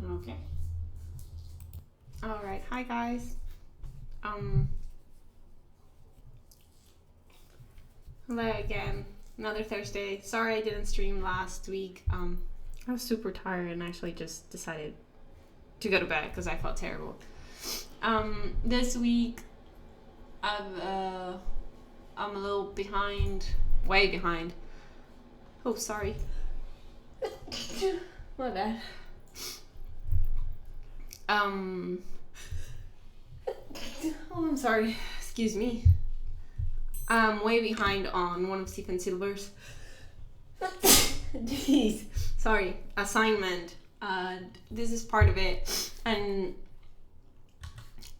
Okay. All right. Hi guys. Hello again. Another Thursday. Sorry I didn't stream last week. I was super tired and actually just decided to go to bed because I felt terrible. This week I'm a little behind, way behind. Oh, sorry. My bad. Oh, I'm sorry. Excuse me. I'm way behind on one of Stephen Silver's. Jeez. Sorry. Assignment. This is part of it, and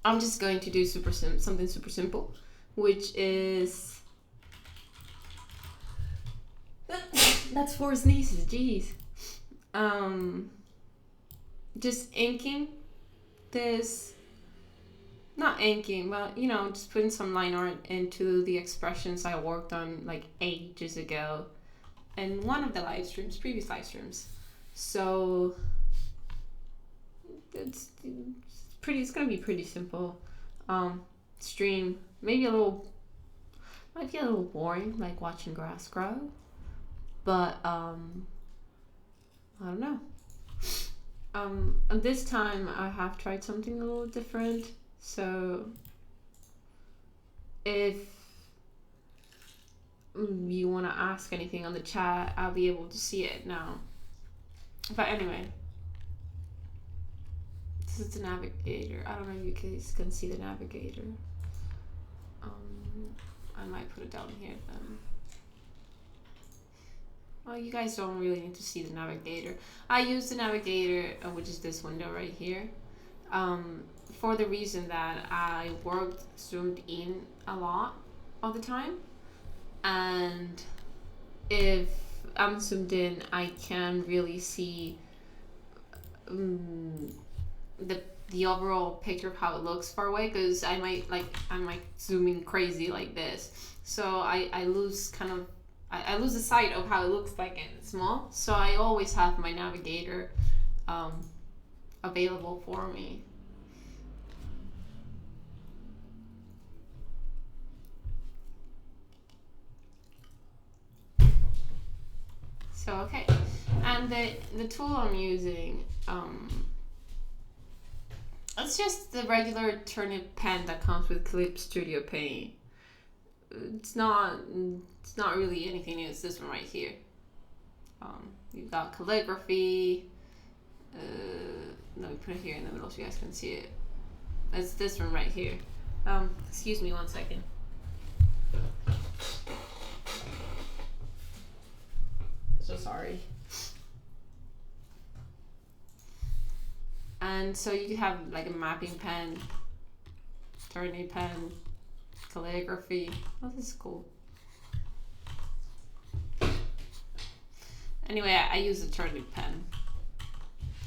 I'm just going to do something super simple, which is that's four sneezes. Jeez. Just inking this. Not inking, but just putting some line art into the expressions I worked on like ages ago in one of the previous live streams. So it's gonna be pretty simple. Stream might be a little boring, like watching grass grow, but I don't know. This time I have tried something a little different. So if you want to ask anything on the chat, I'll be able to see it now. But anyway, this is the navigator. I don't know if you guys can see the navigator. I might put it down here then. Well, you guys don't really need to see the navigator. I use the navigator, which is this window right here, for the reason that I worked zoomed in a lot all the time, and if I'm zoomed in, I can really see the overall picture of how it looks far away, because I might zoom in crazy like this, so I lose I lose the sight of how it looks like in small. So I always have my navigator available for me. So okay, and the tool I'm using, it's just the regular turnip pen that comes with Clip Studio Paint. It's not really anything new. It's this one right here. You've got calligraphy. Let me put it here in the middle so you guys can see it. It's this one right here. Excuse me 1 second. So sorry. And so you have like a mapping pen, turning pen, calligraphy. Oh, this is cool. Anyway, I use a turning pen,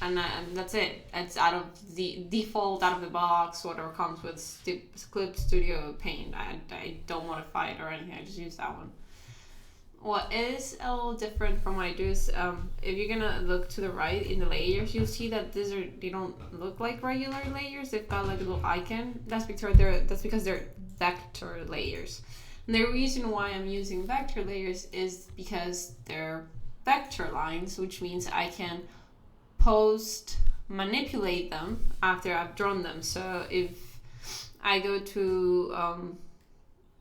and that's it. It's out of the default, out of the box, whatever comes with Clip Studio Paint. I don't modify it or anything. I just use that one. What is a little different from what I do is, if you're gonna look to the right in the layers, you'll see that they don't look like regular layers. They've got like a little icon. That's because they're vector layers. And the reason why I'm using vector layers is because they're vector lines, which means I can manipulate them after I've drawn them. So if I go to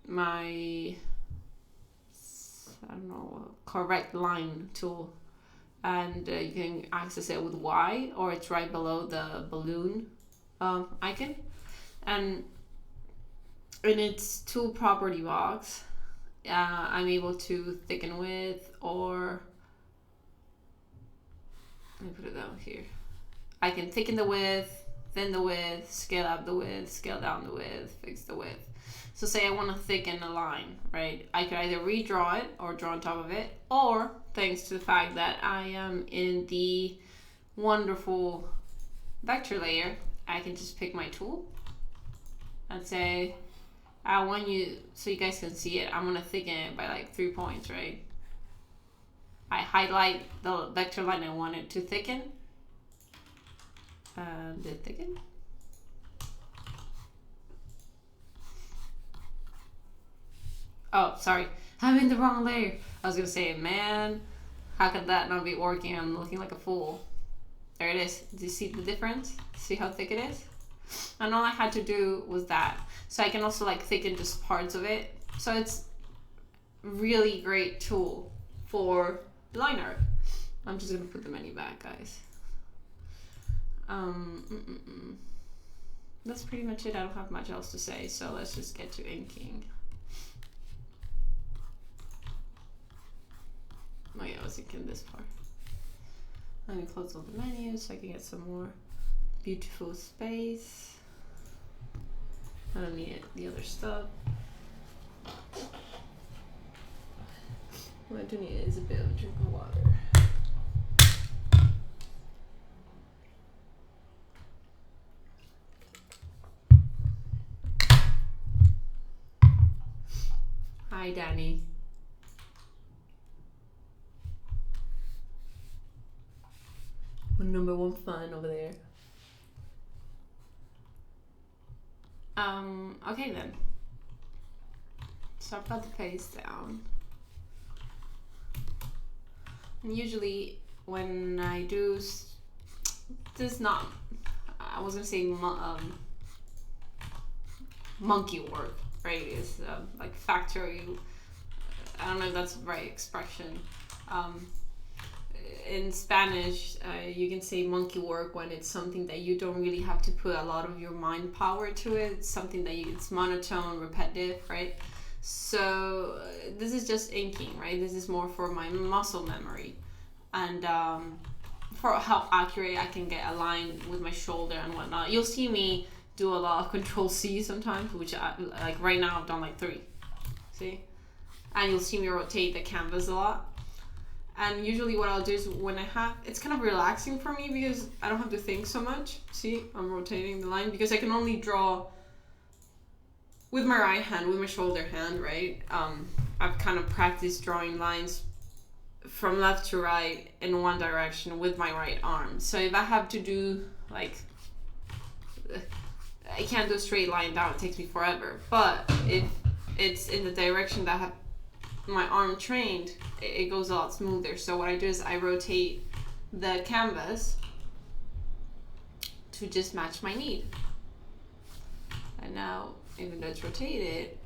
my correct line tool, and you can access it with Y, or it's right below the balloon icon, and in its tool property box, I'm able to thicken width, or let me put it down here. I can thicken the width, thin the width, scale up the width, scale down the width, fix the width. So say I want to thicken a line, right? I could either redraw it or draw on top of it, or thanks to the fact that I am in the wonderful vector layer, I can just pick my tool and say, I want you, so you guys can see it, I'm going to thicken it by like 3 points, right? I highlight the vector line I want it to thicken, And it thicken. Oh, sorry. I'm in the wrong layer. I was gonna say, man, how could that not be working? I'm looking like a fool. There it is. Do you see the difference? See how thick it is? And all I had to do was that. So I can also like thicken just parts of it. So it's really great tool for line art. I'm just gonna put the menu back, guys. That's pretty much it. I don't have much else to say, so let's just get to inking. Oh yeah, I was thinking this part. Let me close all the menus so I can get some more beautiful space. I don't need the other stuff. What I do need is a bit of a drink of water. Hi, Danny. My number one fan over there. Okay then. So I've got the face down. And usually when I do this, not, I was gonna say monkey work, right? It's like factory. I don't know if that's the right expression. In Spanish, you can say monkey work when it's something that you don't really have to put a lot of your mind power to it. It's something that it's monotone, repetitive, right? So this is just inking, right? This is more for my muscle memory and for how accurate I can get a line with my shoulder and whatnot. You'll see me do a lot of Control C sometimes, which like right now I've done like 3. See? And you'll see me rotate the canvas a lot. And usually what I'll do is when I have, it's kind of relaxing for me because I don't have to think so much. See, I'm rotating the line because I can only draw with my right hand, with my shoulder hand, right? I've kind of practiced drawing lines from left to right in one direction with my right arm. So if I have to do like, I can't do a straight line down, it takes me forever. But if it's in the direction that I have my arm trained, it goes a lot smoother. So what I do is I rotate the canvas to just match my need. And now, even though it's rotated,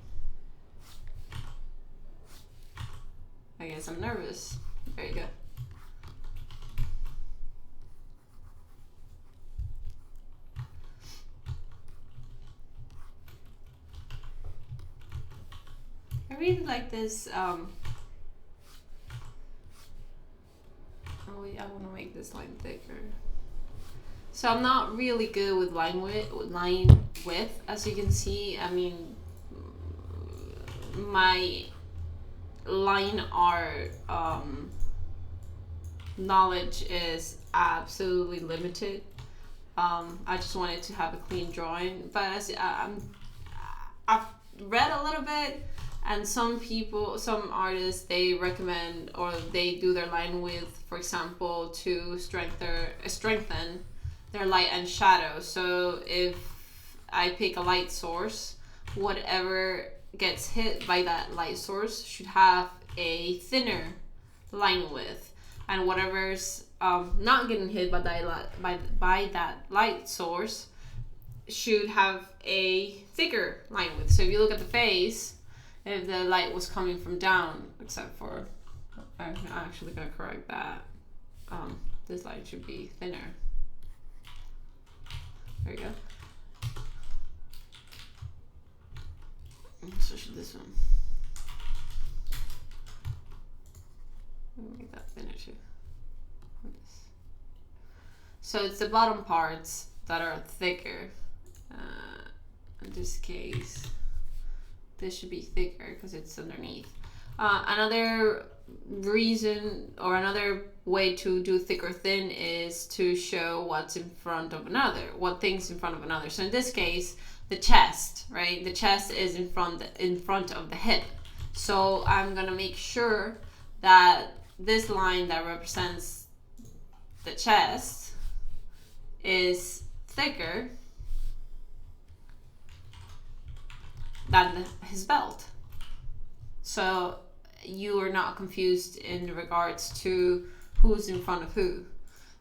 I guess I'm nervous. There you go. I really like this. Oh wait, I want to make this line thicker. So I'm not really good with line width, as you can see. I mean, my line art knowledge is absolutely limited. I just wanted to have a clean drawing, but as I've read a little bit. And some artists, they recommend or they do their line width, for example, to strengthen their light and shadow. So if I pick a light source, whatever gets hit by that light source should have a thinner line width, and whatever's not getting hit by that light source should have a thicker line width. So if you look at the face, if the light was coming from down, except for, I'm actually going to correct that. This light should be thinner. There you go. So should this one. Make that thinner too. So it's the bottom parts that are thicker. In this case, this should be thicker because it's underneath. Another reason or another way to do thick or thin is to show what's in front of another, what thing's in front of another. So in this case, the chest, right? The chest is in front of the hip. So I'm gonna make sure that this line that represents the chest is thicker than his belt. So you are not confused in regards to who's in front of who.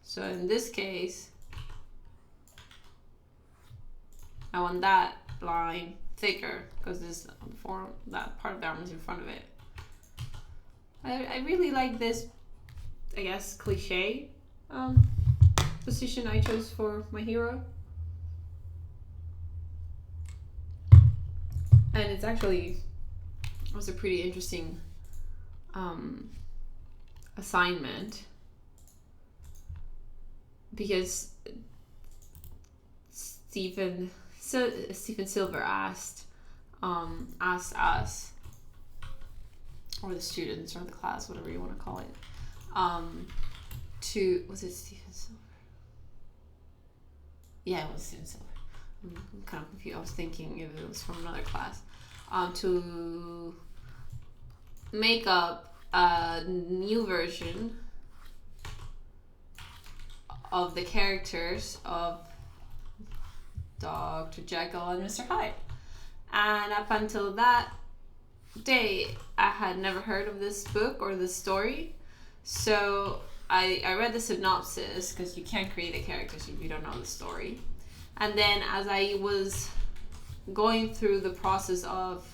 So in this case, I want that line thicker because this form, that part of the arm is in front of it. I really like this, I guess, cliche position I chose for my hero. And it's actually was a pretty interesting assignment, because Stephen Silver asked us, or the students or the class, whatever you want to call it, was it Stephen Silver? Yeah, it was Stephen Silver. I'm kind of confused. I was thinking if it was from another class. To make up a new version of the characters of Dr. Jekyll and Mr. Hyde. And up until that day, I had never heard of this book or this story. So I read the synopsis, because you can't create the characters if you don't know the story. And then as I was going through the process of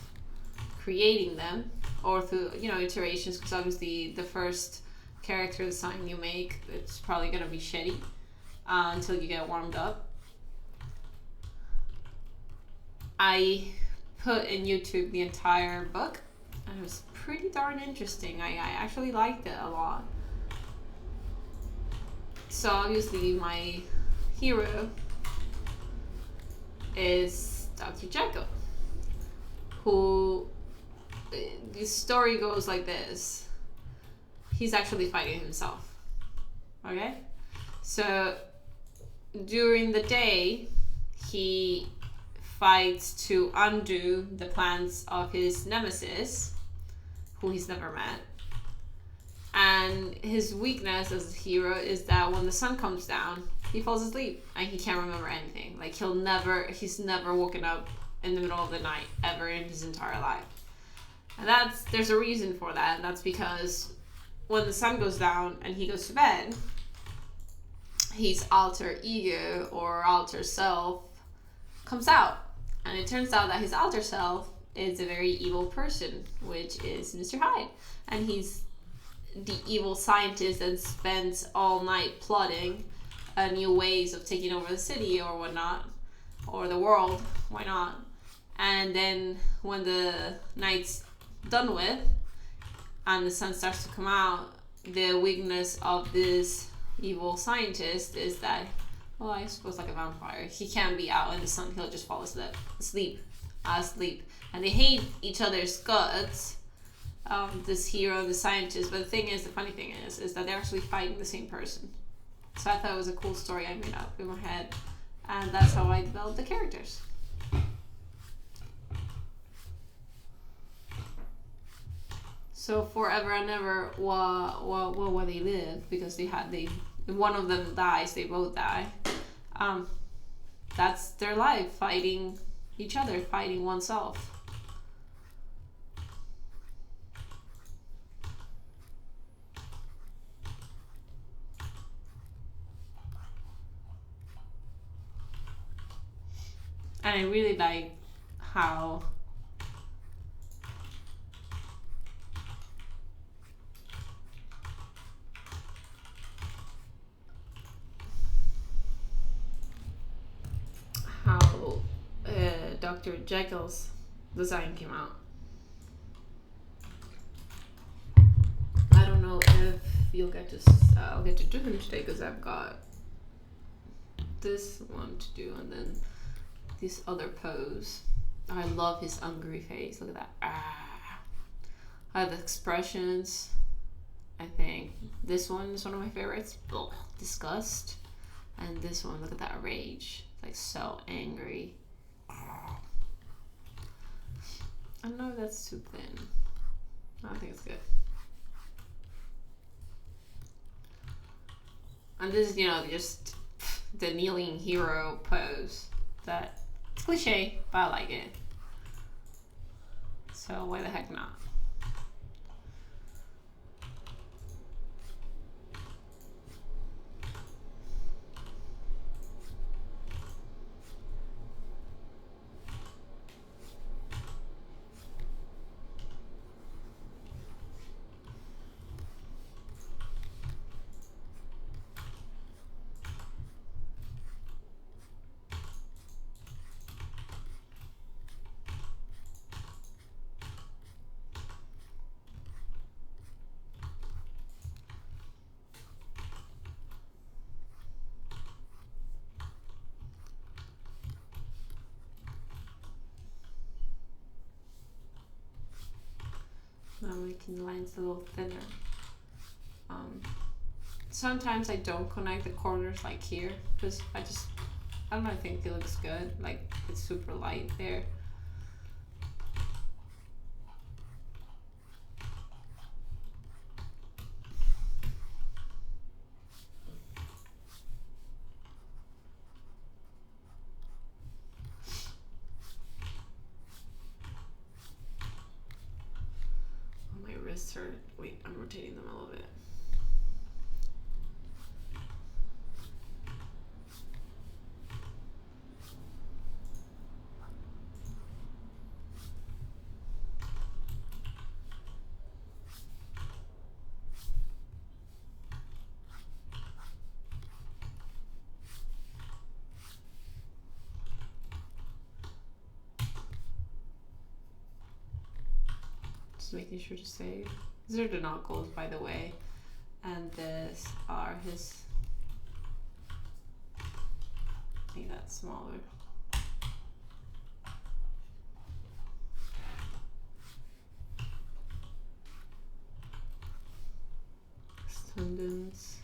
creating them, or through, iterations, because obviously the first character design you make, it's probably going to be shitty until you get warmed up. I put in YouTube the entire book, and it was pretty darn interesting. I actually liked it a lot. So obviously my hero is Dr. Jekyll, who, the story goes like this. He's actually fighting himself. Okay? So during the day, he fights to undo the plans of his nemesis, who he's never met. And his weakness as a hero is that when the sun comes down, he falls asleep and he can't remember anything. Like he's never woken up in the middle of the night ever in his entire life. And there's a reason for that, and that's because when the sun goes down and he goes to bed, his alter ego or alter self comes out. And it turns out that his alter self is a very evil person, which is Mr. Hyde. And he's the evil scientist that spends all night plotting new ways of taking over the city or whatnot, or the world, why not? And then when the night's done with and the sun starts to come out, the weakness of this evil scientist is that, well, I suppose like a vampire, he can't be out in the sun, he'll just fall asleep. And they hate each other's guts, this hero and the scientist. But the funny thing is that they're actually fighting the same person. So I thought it was a cool story I made up in my head, and that's how I developed the characters. So forever and ever, while they live, because one of them dies, they both die. That's their life, fighting each other, fighting oneself. And I really like how Dr. Jekyll's design came out. I don't know if I'll get to do him today, because I've got this one to do and then this other pose. I love his angry face. Look at that. I have the expressions. I think this one is one of my favorites. Ugh, disgust. And this one, look at that rage. Like so angry. I know that's too thin. I think it's good. And this is, just the kneeling hero pose. That it's cliche, but I like it. So why the heck not? I'm making the lines a little thinner. Sometimes I don't connect the corners like here, because I don't know, I think it looks good. Like it's super light there. Oh, my wrists hurt. Wait, I'm rotating them a little bit. Just making sure to save. These are the knuckles, by the way, and this are his. Make that smaller. Tendons.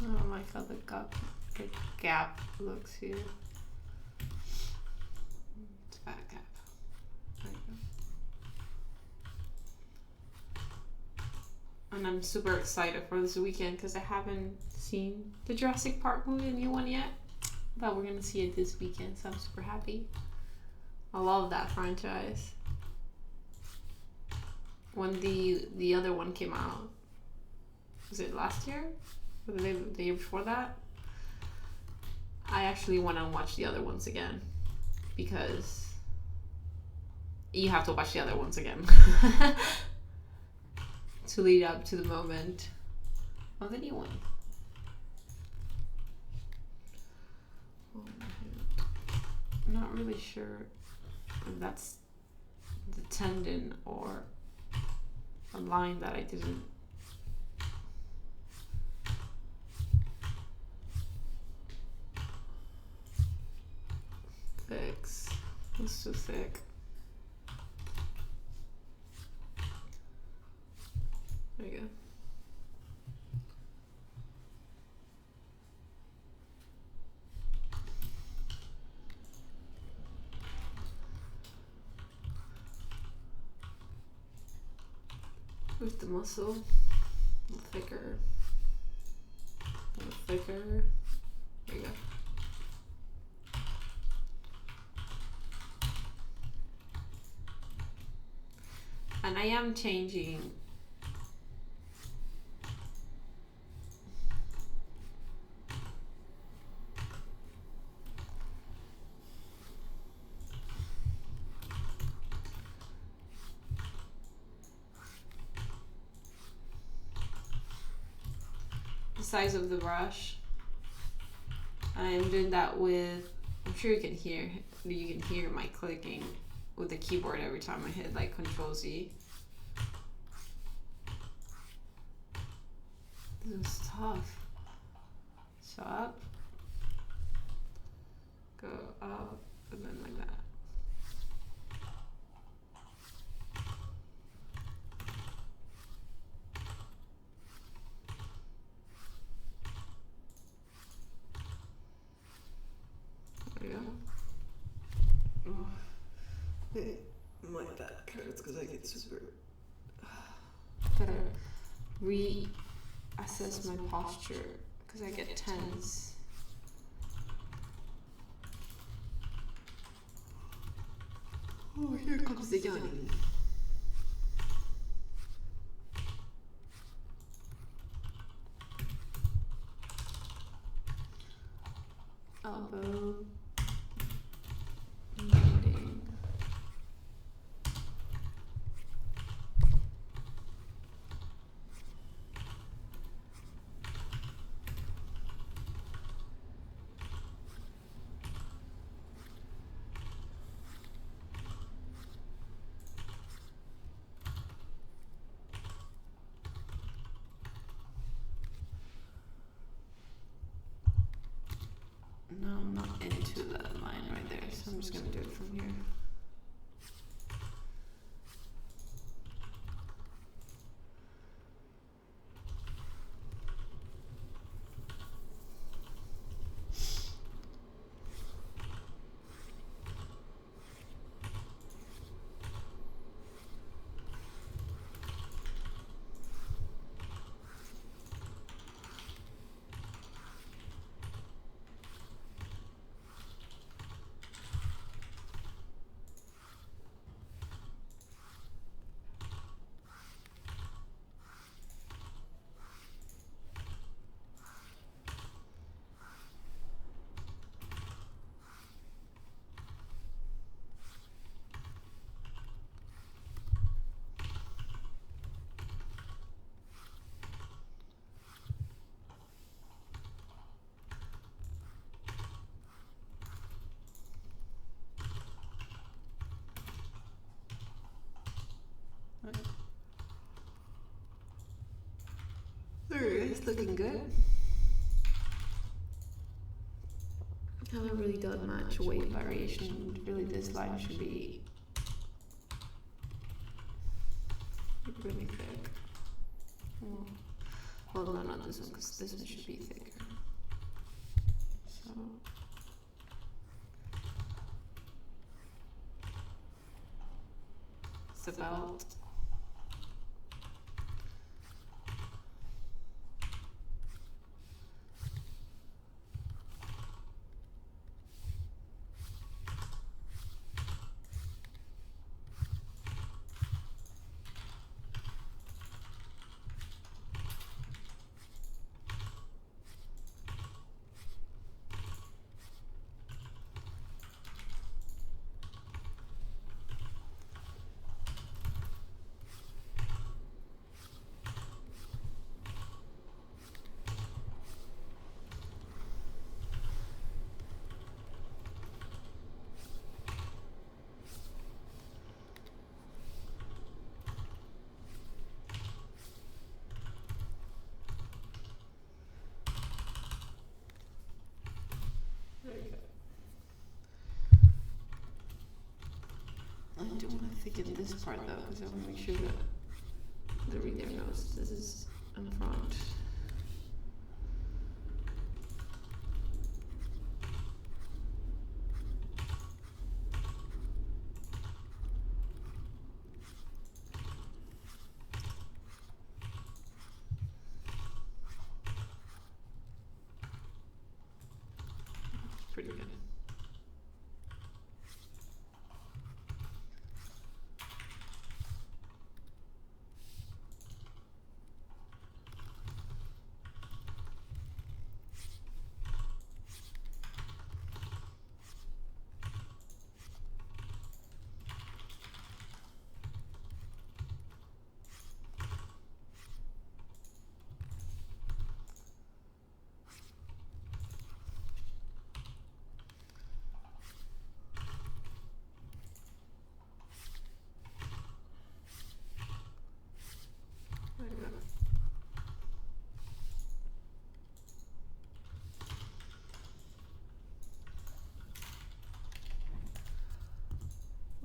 I don't like how the gap looks here. It's got a gap. There you go. And I'm super excited for this weekend because I haven't seen the Jurassic Park movie, the new one yet. But we're gonna see it this weekend, so I'm super happy. I love that franchise. When the other one came out, was it last year? Or the year before that? I actually went and watched the other ones again because you have to watch the other ones again to lead up to the moment of the new one. I'm not really sure if that's the tendon or a line that I didn't. Fix. It's too thick. There you go. With the muscle, a little thicker, a little thicker. There you go. And I am changing the size of the brush. I am doing that with, I'm sure you can hear my clicking with the keyboard every time I hit like Control Z. This is tough. So up, go up, and then like that. There you go. My back hurts because I get super. Better reassess my posture because I get tense. Oh, here comes the yawning. Elbow. Bending. No, I'm not into that line right there, so I'm just gonna do it from here. It's looking good. I haven't really done much weight variation. Really, this line should be really thick. Well, no, not this one, because this one should be thicker. So. It's the belt. I do want to thicken this part though, because I want to make sure that the reader knows this is in the front. Pretty good.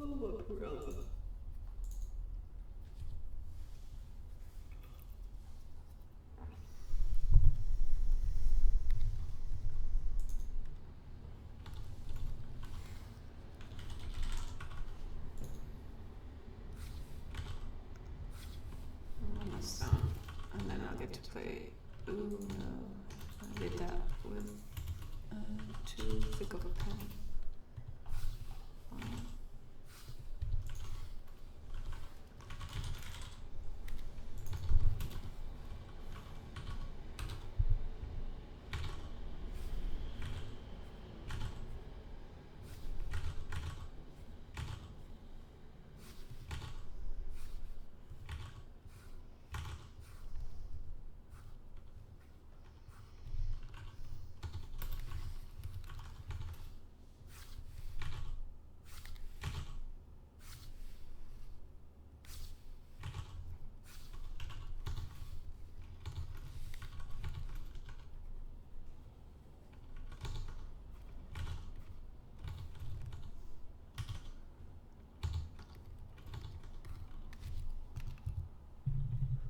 Oh, my brother. Almost done. And then I'll get to play. Ooh, no. I did that with too thick of a pen.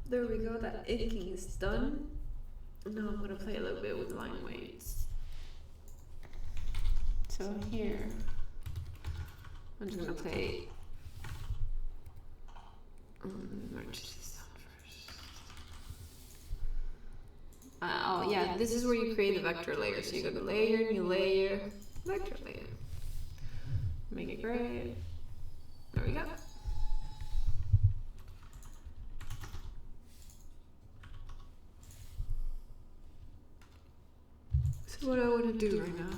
There we go, that inking is done. Now I'm gonna play a little bit with line weights. So here, I'm just gonna play. Merge this down first. Oh yeah, this is where you create the vector layer. So you go to layer, new layer, vector layer. Make it gray. There we go. So what I want to do right now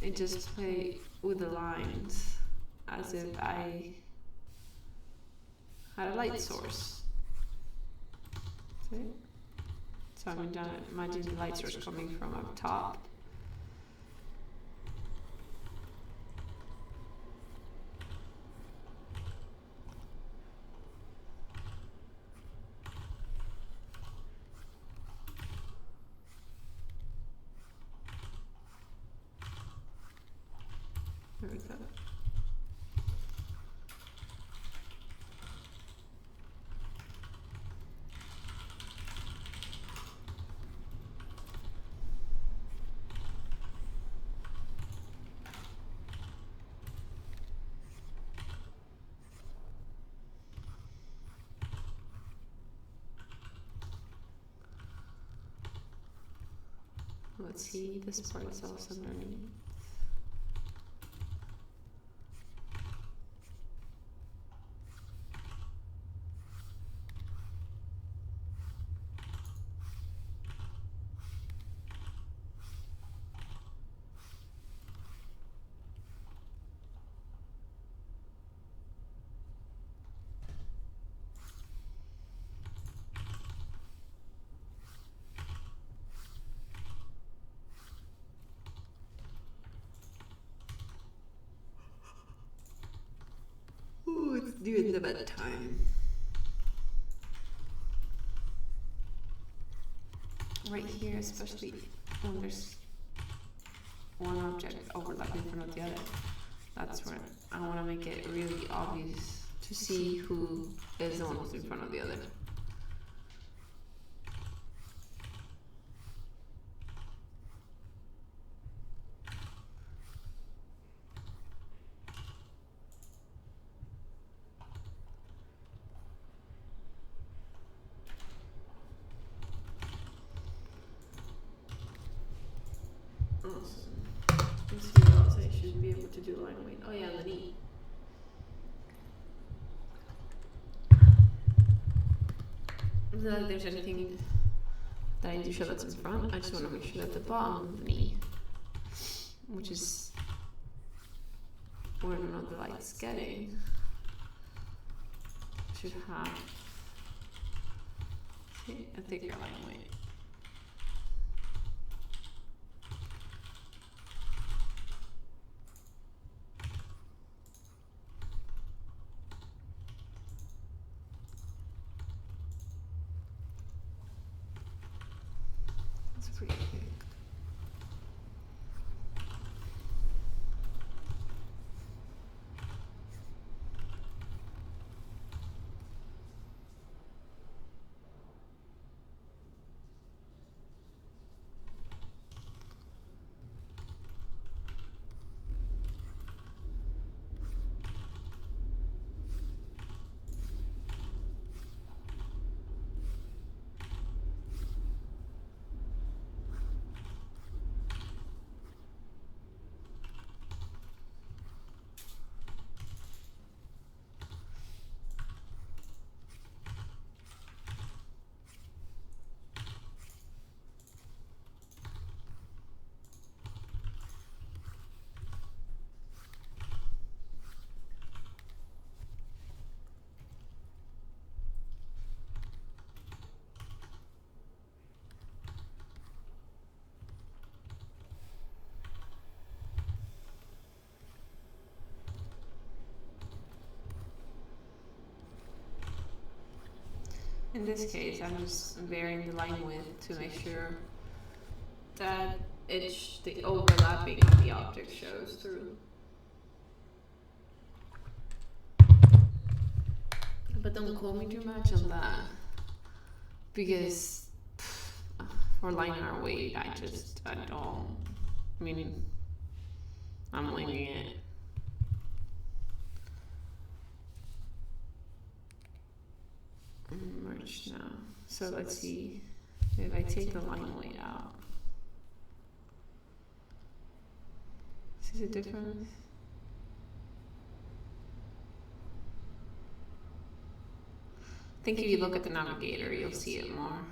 I just play with the lines as if I had a light source. See? So I'm imagine the light source coming from up top. There we go. Let's see, this part is also underneath. Ooh, it's doing the bedtime. Right here, especially when there's one object overlapping in front of the other, that's where I want to make it really obvious to see who is the one who's in front of the other. Awesome. Let's see what else I should be able to do line weight. Oh yeah, the knee. Not that there's anything that I need to show that's in front. I just want to make sure that the bottom of the knee, which is where none of the light's getting, should have a thicker line weight. Pretty big. in this case, I'm just varying the line width to make sure that the overlapping of the object shows through. But don't quote me too much on that, because for line art weight, I don't. I mean, I'm winging it. Merge now. So let's see if I take the line weight out. See the difference? I think if you look at the navigator, you'll see it more.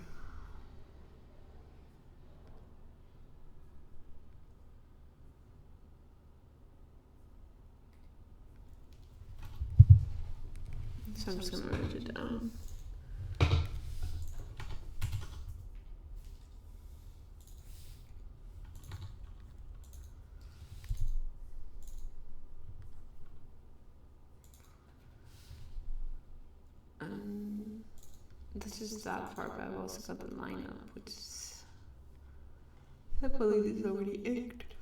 So I'm just going to merge it down. This is that part, but I've also got the lineup, which is, I believe it's already inked.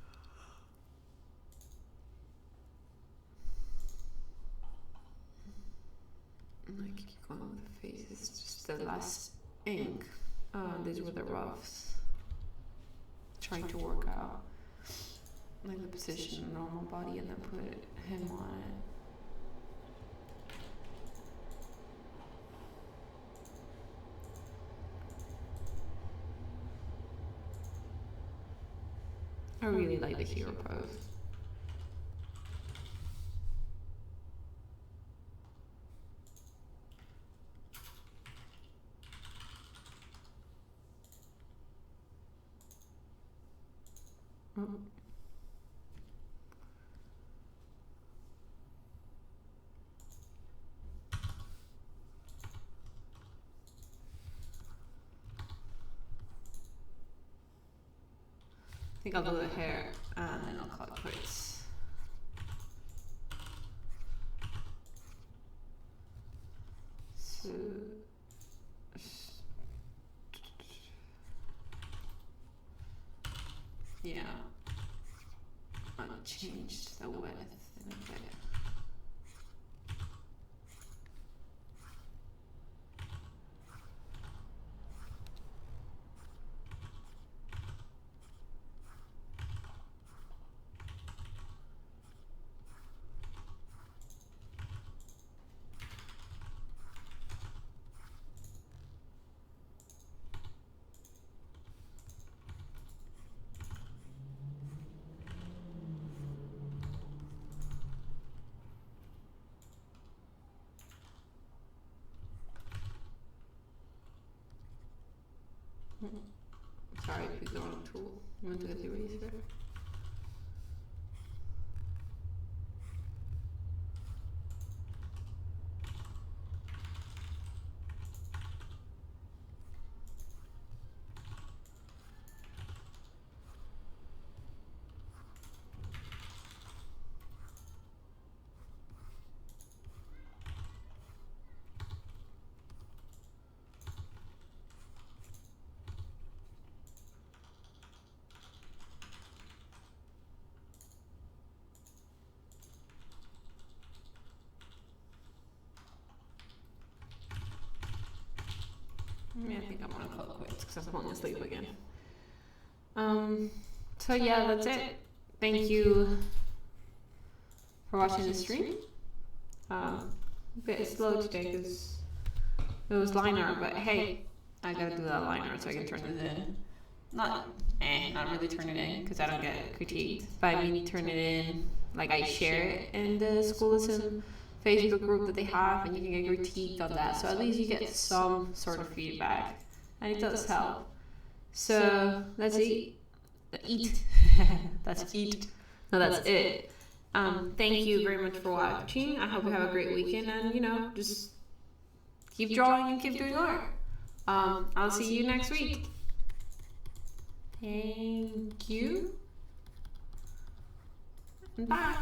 I keep going with the face. It's just the last ink. These were the roughs. Trying to work out like the position of normal body and then put him on it. I really like the hero pose. Oh. I think I'll do the hair and then I'll call it quits. So yeah, I'll change the width in a bit. Sorry, I picked the wrong tool. You want to get the eraser? Yeah, I think I'm gonna call it quits because I'm falling asleep again. So yeah, that's it. Thank you for watching the stream. A bit slow today because it was line art, but hey, I gotta do that line art so I can turn it in. Not really turn it in because I don't get critiqued, but I mean turn it in, like I share it in the Schoolism Facebook group that they have, and you can get critiqued on that. So at least you get some sort of feedback, and it does help. So let's eat. That's eat. No, that's it. Thank you very much for watching. I hope you have a great weekend, and just keep drawing and keep doing art. I'll see you next week. Thank you. Bye.